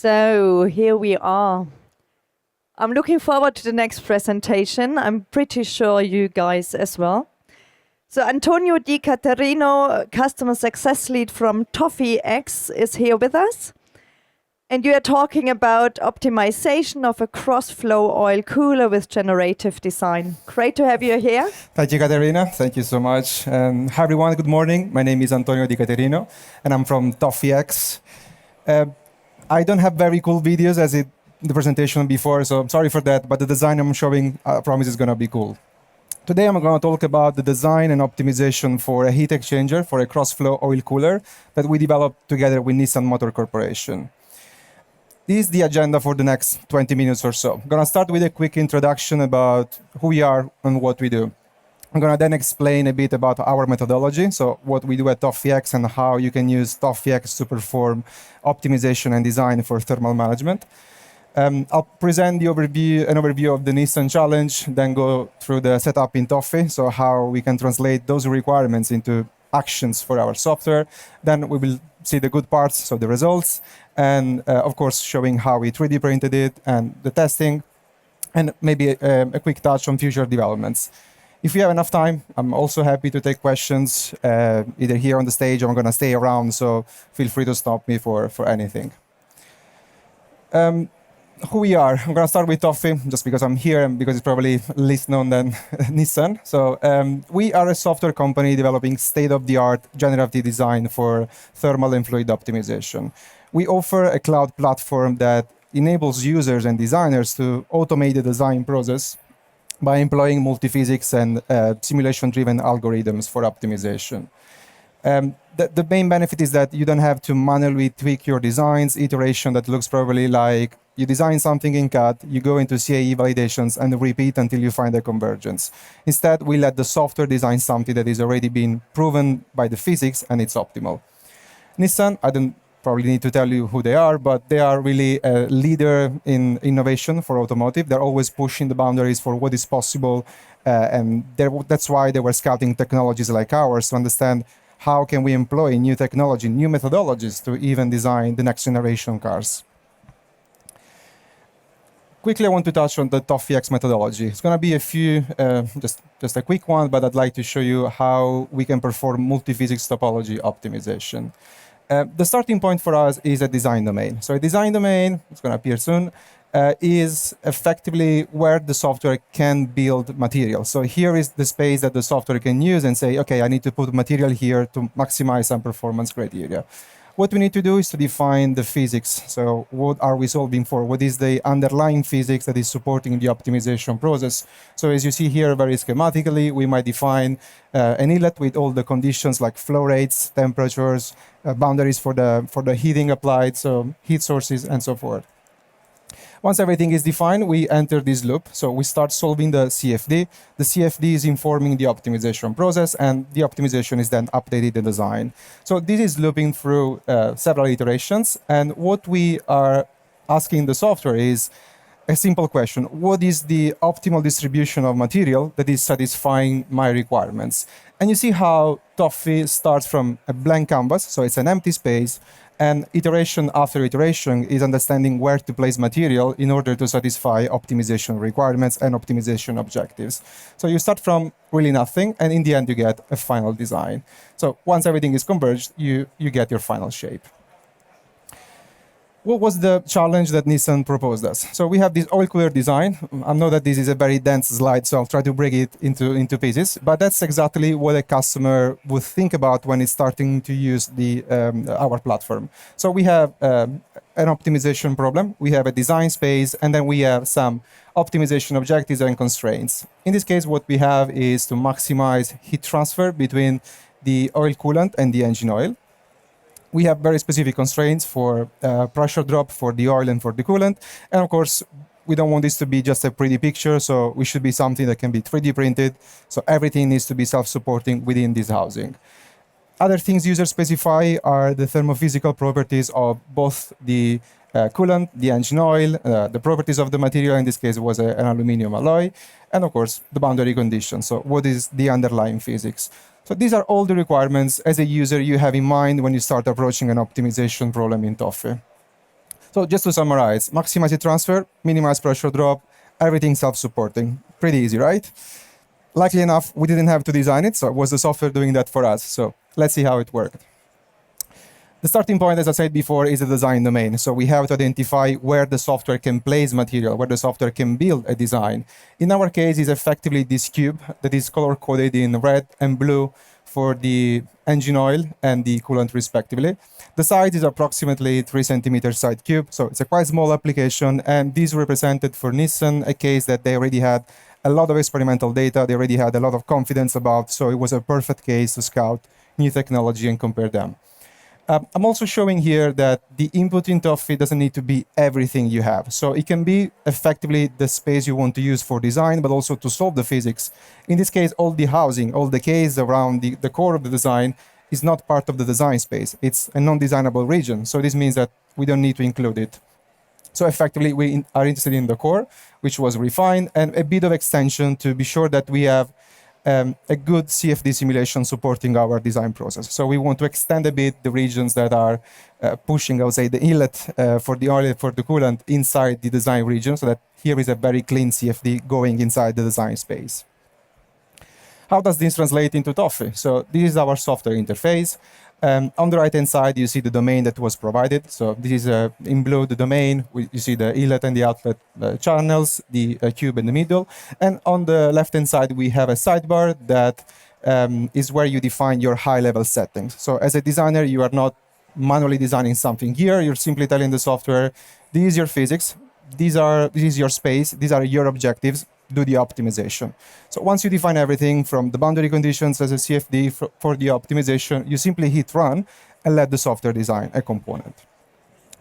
So here we are. I'm looking forward to the next presentation. I'm pretty sure you guys as well. So Antonio Di Caterino, Customer Success Lead from ToffeeX, is here with us. And you are talking about optimization of a cross-flow oil cooler with generative design. Great to have you here. Thank you, Caterina. Thank you so much. Hi, everyone. Good morning. My name is Antonio Di Caterino, and I'm from ToffeeX. I don't have very cool videos as in the presentation before, so I'm sorry for that, but the design I'm showing, I promise, is going to be cool. Today, I'm going to talk about the design and optimization for a heat exchanger for a cross-flow oil cooler that we developed together with Nissan Motor Corporation. This is the agenda for the next 20 minutes or so. I'm going to start with a quick introduction about who we are and what we do. I'm going to then explain a bit about our methodology, so what we do at ToffeeX and how you can use ToffeeX to perform optimization and design for thermal management. I'll present an overview of the Nissan challenge, then go through the setup in Toffee, so how we can translate those requirements into actions for our software. Then we will see the good parts, so the results, and of course showing how we 3D printed it and the testing, and maybe a quick touch on future developments. If you have enough time, I'm also happy to take questions, either here on the stage or I'm going to stay around, so feel free to stop me for anything. Who we are. I'm going to start with Toffee, just because I'm here and because it's probably less known than Nissan. So we are a software company developing state-of-the-art generative design for thermal and fluid optimization. We offer a cloud platform that enables users and designers to automate the design process by employing multiphysics and simulation-driven algorithms for optimization. The main benefit is that you don't have to manually tweak your designs, iteration that looks probably like you design something in CAD, you go into CAE validations and repeat until you find a convergence. Instead, we let the software design something that is already been proven by the physics and it's optimal. Nissan, I don't probably need to tell you who they are, but they are really a leader in innovation for automotive. They're always pushing the boundaries for what is possible, and that's why they were scouting technologies like ours to understand how can we employ new technology, new methodologies to even design the next generation cars. Quickly, I want to touch on the ToffeeX methodology. It's going to be a few, just a quick one, but I'd like to show you how we can perform multiphysics topology optimization. The starting point for us is a design domain. So a design domain, it's going to appear soon, is effectively where the software can build material. So here is the space that the software can use and say, okay, I need to put material here to maximize some performance criteria. What we need to do is to define the physics. So what are we solving for? What is the underlying physics that is supporting the optimization process? So as you see here very schematically, we might define an inlet with all the conditions like flow rates, temperatures, boundaries for the heating applied, so heat sources and so forth. Once everything is defined, we enter this loop. So we start solving the CFD. The CFD is informing the optimization process, and the optimization is then updated in design. So this is looping through several iterations. And what we are asking the software is a simple question. What is the optimal distribution of material that is satisfying my requirements? And you see how Toffee starts from a blank canvas, so it's an empty space, and iteration after iteration is understanding where to place material in order to satisfy optimization requirements and optimization objectives. So you start from really nothing, and in the end, you get a final design. So once everything is converged, you get your final shape. What was the challenge that Nissan proposed us? So we have this oil cooler design. I know that this is a very dense slide, so I'll try to break it into pieces. But that's exactly what a customer would think about when it's starting to use our platform. So we have an optimization problem, we have a design space, and then we have some optimization objectives and constraints. In this case, what we have is to maximize heat transfer between the oil coolant and the engine oil. We have very specific constraints for pressure drop for the oil and for the coolant. And of course, we don't want this to be just a pretty picture, so we should be something that can be 3D printed. So everything needs to be self-supporting within this housing. Other things users specify are the thermophysical properties of both the coolant, the engine oil, the properties of the material, in this case it was an aluminum alloy, and of course the boundary conditions. So what is the underlying physics? So these are all the requirements as a user you have in mind when you start approaching an optimization problem in Toffee. So just to summarize, maximize heat transfer, minimize pressure drop, everything self-supporting. Pretty easy, right? Luckily enough, we didn't have to design it, so it was the software doing that for us. So let's see how it worked. The starting point, as I said before, is the design domain. So we have to identify where the software can place material, where the software can build a design. In our case, it's effectively this cube that is color-coded in red and blue for the engine oil and the coolant, respectively. The size is approximately 3 centimeter side cube, so it's a quite small application. And this represented for Nissan a case that they already had a lot of experimental data, they already had a lot of confidence about, so it was a perfect case to scout new technology and compare them. I'm also showing here that the input in Toffee doesn't need to be everything you have. So it can be effectively the space you want to use for design, but also to solve the physics. In this case, all the housing, all the case around the core of the design is not part of the design space. It's a non-designable region. So this means that we don't need to include it. So effectively, we are interested in the core, which was refined, and a bit of extension to be sure that we have a good CFD simulation supporting our design process. So we want to extend a bit the regions that are pushing, I would say, the inlet for the oil, for the coolant inside the design region, so that here is a very clean CFD going inside the design space. How does this translate into Toffee? So this is our software interface. On the right-hand side, you see the domain that was provided. So this is in blue, the domain. You see the inlet and the outlet channels, the cube in the middle. And on the left-hand side, we have a sidebar that is where you define your high-level settings. So as a designer, you are not manually designing something here. You're simply telling the software, this is your physics, this is your space, these are your objectives, do the optimization. So once you define everything from the boundary conditions as a CFD for the optimization, you simply hit run and let the software design a component.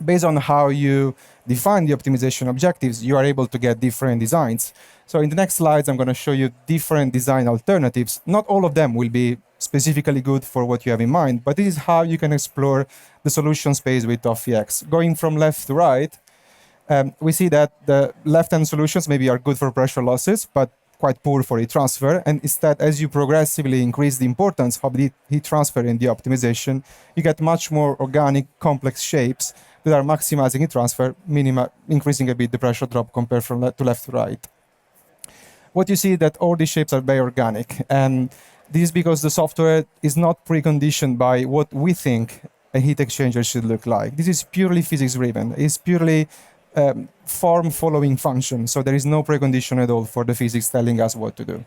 Based on how you define the optimization objectives, you are able to get different designs. So in the next slides, I'm going to show you different design alternatives. Not all of them will be specifically good for what you have in mind, but this is how you can explore the solution space with ToffeeX. Going from left to right, we see that the left-hand solutions maybe are good for pressure losses, but quite poor for heat transfer. And instead, as you progressively increase the importance of the heat transfer in the optimization, you get much more organic, complex shapes that are maximizing heat transfer, increasing a bit the pressure drop compared from left to right. What you see that all these shapes are very organic. And this is because the software is not preconditioned by what we think a heat exchanger should look like. This is purely physics-driven. It's purely form-following function, so there is no precondition at all for the physics telling us what to do.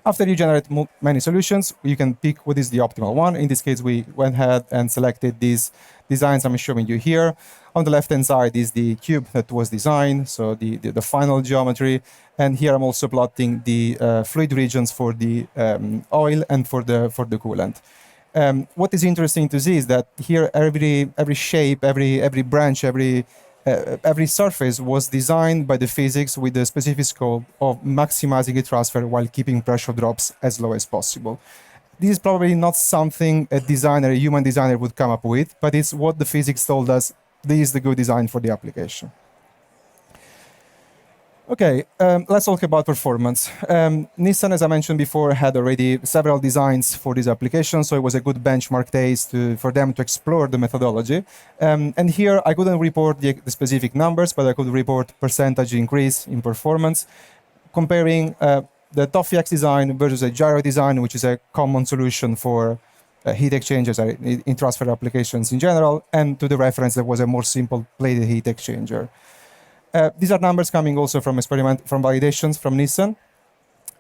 After you generate many solutions, you can pick what is the optimal one. In this case, we went ahead and selected these designs I'm showing you here. On the left-hand side is the cube that was designed, so the final geometry. And here I'm also plotting the fluid regions for the oil and for the coolant. What is interesting to see is that here every shape, every branch, every surface was designed by the physics with the specific scope of maximizing heat transfer while keeping pressure drops as low as possible. This is probably not something a human designer would come up with, but it's what the physics told us, this is the good design for the application. Okay, let's talk about performance. Nissan, as I mentioned before, had already several designs for this application, so it was a good benchmark case for them to explore the methodology. And here, I couldn't report the specific numbers, but I could report percentage increase in performance, comparing the ToffeeX design versus a gyro design, which is a common solution for heat exchangers in transfer applications in general, and to the reference that was a more simple plated heat exchanger. These are numbers coming also from validations from Nissan.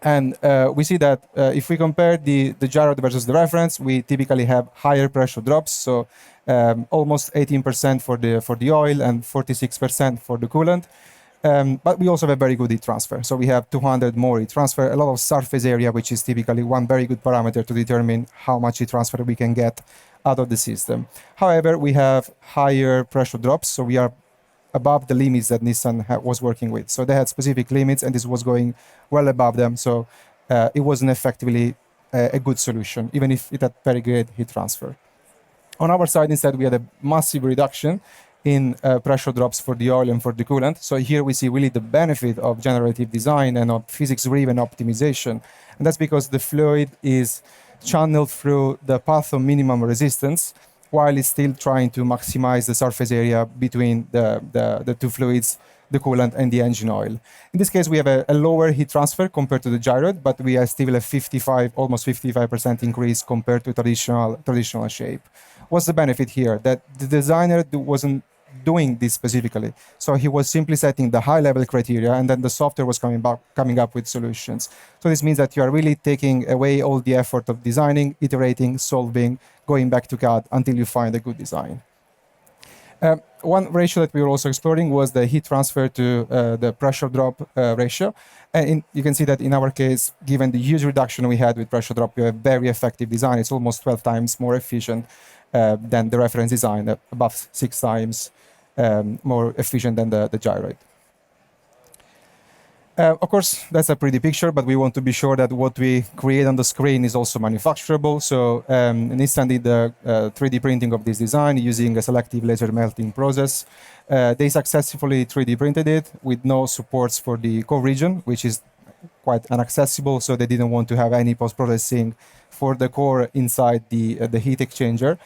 And we see that if we compare the gyro versus the reference, we typically have higher pressure drops. So almost 18% for the oil and 46% for the coolant. But we also have a very good heat transfer. So we have 200 more heat transfer, a lot of surface area, which is typically one very good parameter to determine how much heat transfer we can get out of the system. However, we have higher pressure drops. So we are above the limits that Nissan was working with. So they had specific limits, and this was going well above them. So it wasn't effectively a good solution, even if it had very good heat transfer. On our side, instead, we had a massive reduction in pressure drops for the oil and for the coolant. So here we see really the benefit of generative design and of physics-driven optimization. And that's because the fluid is channeled through the path of minimum resistance. while it's still trying to maximize the surface area between the two fluids, the coolant and the engine oil. In this case, we have a lower heat transfer compared to the gyroid, but we are still a 55, almost 55% increase compared to traditional shape. What's the benefit here? That the designer wasn't doing this specifically. So he was simply setting the high-level criteria, and then the software was coming up with solutions. So this means that you are really taking away all the effort of designing, iterating, solving, going back to CAD until you find a good design. One ratio that we were also exploring was the heat transfer to the pressure drop ratio. And you can see that in our case, given the huge reduction we had with pressure drop, we have very effective design. It's almost 12 times more efficient than the reference design, above 6 times more efficient than the gyroid. Of course, that's a pretty picture, but we want to be sure that what we create on the screen is also manufacturable. So Nissan did the 3D printing of this design using a selective laser melting process. They successfully 3D printed it with no supports for the core region, which is quite inaccessible, so they didn't want to have any post-processing for the core inside the heat exchanger.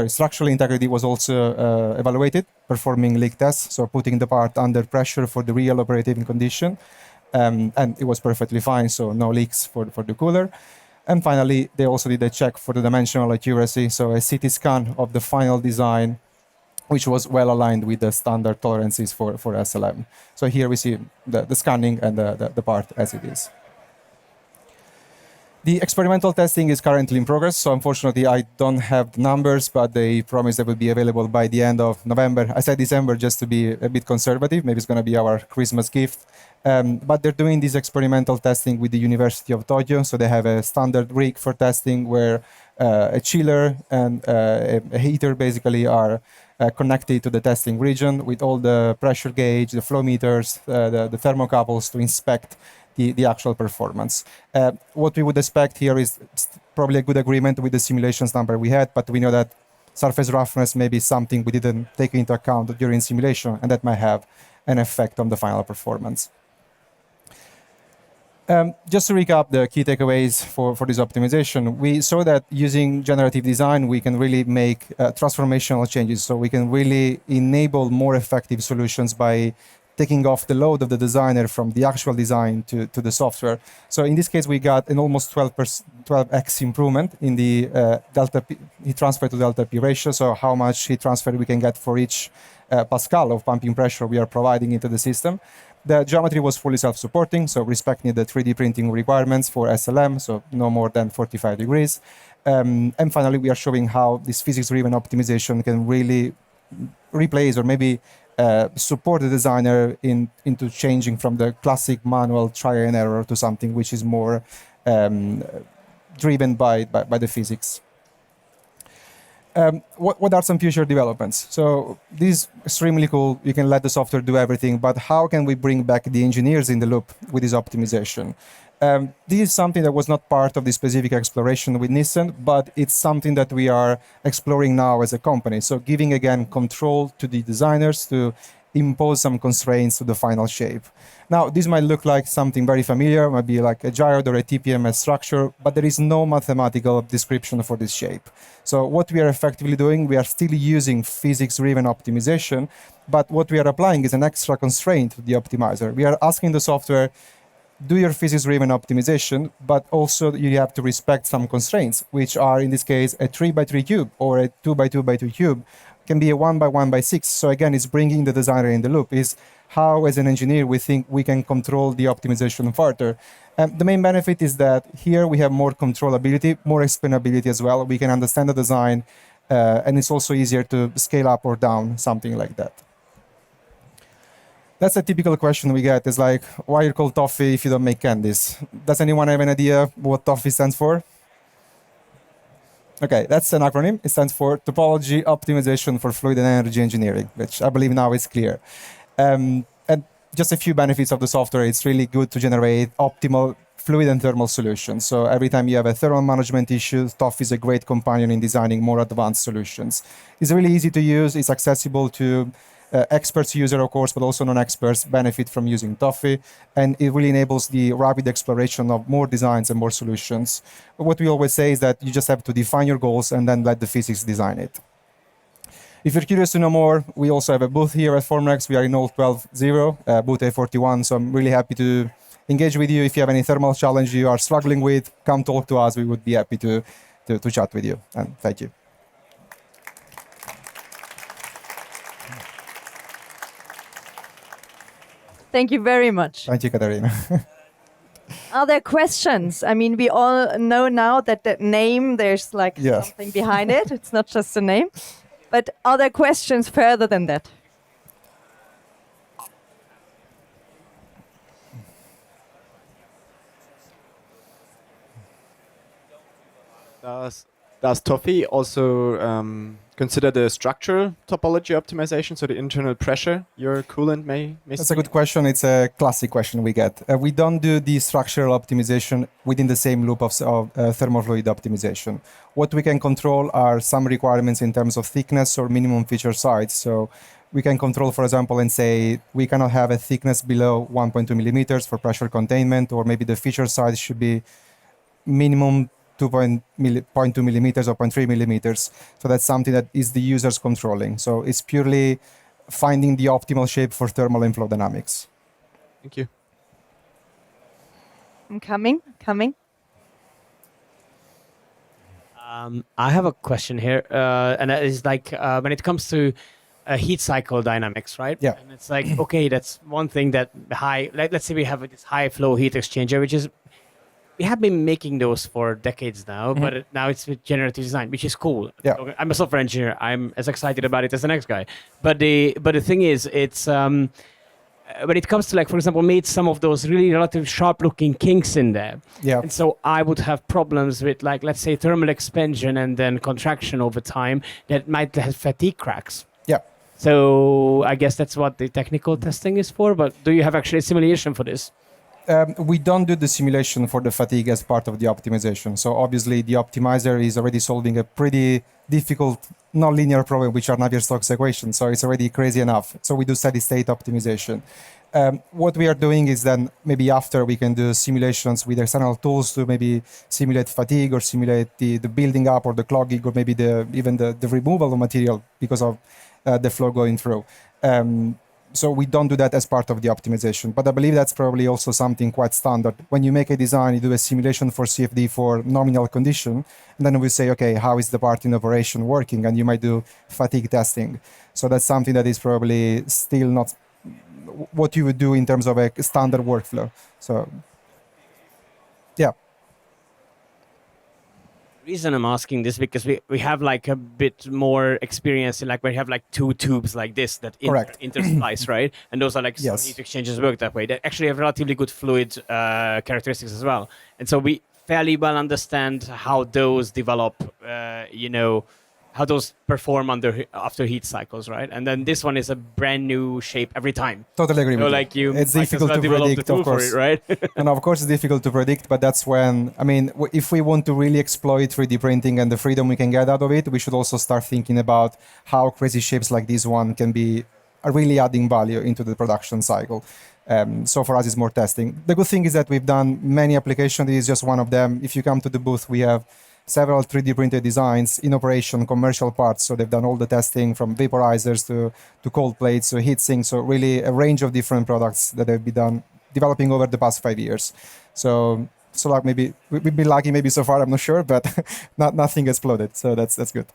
Structural integrity was also evaluated, performing leak tests, so putting the part under pressure for the real operating condition, and it was perfectly fine, so no leaks for the cooler. And finally, they also did a check for the dimensional accuracy, so a CT scan of the final design, which was well aligned with the standard tolerances for SLM. So here we see the scanning and the part as it is. The experimental testing is currently in progress, so unfortunately I don't have the numbers, but they promise they will be available by the end of November. I said December just to be a bit conservative, maybe it's going to be our Christmas gift. But they're doing this experimental testing with the University of Tokyo, so they have a standard rig for testing where a chiller and a heater basically are connected to the testing region with all the pressure gauge, the flow meters, the thermocouples to inspect the actual performance. What we would expect here is probably a good agreement with the simulations number we had, but we know that surface roughness may be something we didn't take into account during simulation, and that might have an effect on the final performance. Just to recap the key takeaways for this optimization, we saw that using generative design, we can really make transformational changes. So we can really enable more effective solutions by taking off the load of the designer from the actual design to the software. So in this case, we got an almost 12x improvement in the delta P, heat transfer to delta P ratio, so how much heat transfer we can get for each Pascal of pumping pressure we are providing into the system. The geometry was fully self-supporting, so respecting the 3D printing requirements for SLM, so no more than 45 degrees. And finally, we are showing how this physics-driven optimization can really replace or maybe support the designer into changing from the classic manual trial and error to something which is more driven by the physics. What are some future developments? So this is extremely cool. You can let the software do everything, but how can we bring back the engineers in the loop with this optimization? This is something that was not part of the specific exploration with Nissan, but it's something that we are exploring now as a company. So giving, again, control to the designers to impose some constraints to the final shape. Now, this might look like something very familiar, might be like a gyroid or a TPMS structure, but there is no mathematical description for this shape. So what we are effectively doing, we are still using physics-driven optimization, but what we are applying is an extra constraint to the optimizer. We are asking the software, do your physics-driven optimization, but also you have to respect some constraints, which are, in this case, a 3x3 cube or a 2x2x2 cube, can be a 1x1x6. So again, it's bringing the designer in the loop, is how, as an engineer, we think we can control the optimization further. The main benefit is that here we have more controllability, more explainability as well. We can understand the design, and it's also easier to scale up or down something like that. That's a typical question we get, is like, why you call Toffee if you don't make candies? Does anyone have an idea what Toffee stands for? Okay, that's an acronym. It stands for Topology Optimization for Fluid and Energy Engineering, which I believe now is clear. And just a few benefits of the software. It's really good to generate optimal fluid and thermal solutions. So every time you have a thermal management issue, Toffee is a great companion in designing more advanced solutions. It's really easy to use. It's accessible to experts user, of course, but also non-experts benefit from using Toffee. And it really enables the rapid exploration of more designs and more solutions. But what we always say is that you just have to define your goals and then let the physics design it. If you're curious to know more, we also have a booth here at Formnext. We are in Hall 12.0, booth A41. So I'm really happy to engage with you. If you have any thermal challenge you are struggling with, come talk to us. We would be happy to chat with you. And thank you. Thank you very much. Thank you, Caterino. Are there questions? I mean, we all know now that that name, there's like something behind it. It's not just a name. But are there questions further than that? Does Toffee also consider the structural topology optimization, so the internal pressure your coolant may That's a good question. It's a classic question we get. We don't do the structural optimization within the same loop of thermal fluid optimization. What we can control are some requirements in terms of thickness or minimum feature size. So we can control, for example, and say we cannot have a thickness below 1.2 millimeters for pressure containment, or maybe the feature size should be minimum 2.2 millimeters or 0.3 millimeters. So that's something that is the user's controlling. So it's purely finding the optimal shape for thermal and flow dynamics. Thank you. I'm coming. I have a question here, and that is like when it comes to heat cycle dynamics, right? Yeah. And it's like, okay, that's one thing that let's say we have this high flow heat exchanger, which is, we have been making those for decades now, but now it's with generative design, which is cool. Yeah. Okay, I'm a software engineer. I'm as excited about it as the next guy. But the thing is, it's when it comes to, like, for example, made some of those really relatively sharp-looking kinks in there. Yeah. And so I would have problems with, like, let's say, thermal expansion and then contraction over time that might have fatigue cracks. Yeah. So I guess that's what the technical testing is for. But do you have actually a simulation for this? We don't do the simulation for the fatigue as part of the optimization. So obviously the optimizer is already solving a pretty difficult nonlinear problem, which are Navier-Stokes equations. So it's already crazy enough. So we do steady state optimization. What we are doing is then maybe after we can do simulations with external tools to maybe simulate fatigue or simulate the building up or the clogging or maybe even the removal of material because of the flow going through. So we don't do that as part of the optimization, but I believe that's probably also something quite standard. When you make a design, you do a simulation for CFD for nominal condition, and then we say, okay, how is the part in operation working? And you might do fatigue testing. So that's something that is probably still not what you would do in terms of a standard workflow. So, yeah. The reason I'm asking this because we have like a bit more experience in, like, we have like two tubes like this that intersplice, right? And those are like some heat exchangers work that way. They actually have relatively good fluid characteristics as well. And so we fairly well understand how those develop, how those perform after heat cycles, right? And then this one is a brand new shape every time. Totally agree with you. It's difficult to predict, of course. Right? And of course, it's difficult to predict, but that's when, I mean, if we want to really exploit 3D printing and the freedom we can get out of it, we should also start thinking about how crazy shapes like this one can be really adding value into the production cycle. So for us, it's more testing. The good thing is that we've done many applications. This is just one of them. If you come to the booth, we have several 3D printed designs in operation, commercial parts. So they've done all the testing from vaporizers to cold plates to heat sinks. So really a range of different products that have been developing over the past 5 years. So like maybe we've been lucky maybe so far, I'm not sure, but nothing exploded. So that's good.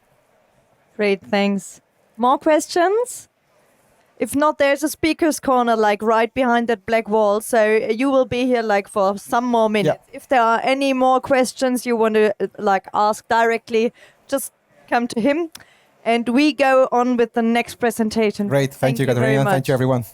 Great, thanks. More questions? If not, there's a speaker's corner like right behind that black wall. So you will be here like for some more minutes. Yeah. If there are any more questions you want to like ask directly, just come to him. And we go on with the next presentation. Great. Thank you, Caterino. Thank you, everyone.